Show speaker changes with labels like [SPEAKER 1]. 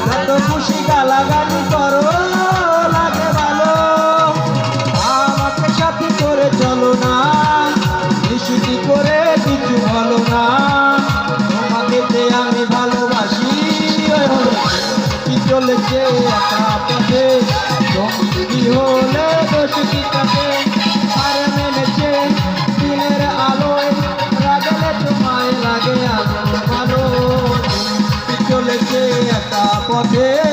[SPEAKER 1] যত খুশি গালাগালি করো লাগে ভালো, আমাকে সাথী করে চলো না, নিশুতি করে কিছু বলো না, তোমাকে যে আমি ভালোবাসি কি চলেছে একা পথে, কি হলে দোষ কি কাটে, আর মেনেছে দিনের আলোয় রাগলে তোমায় লাগে আলো ভালো, কি চলেছে একা পথে।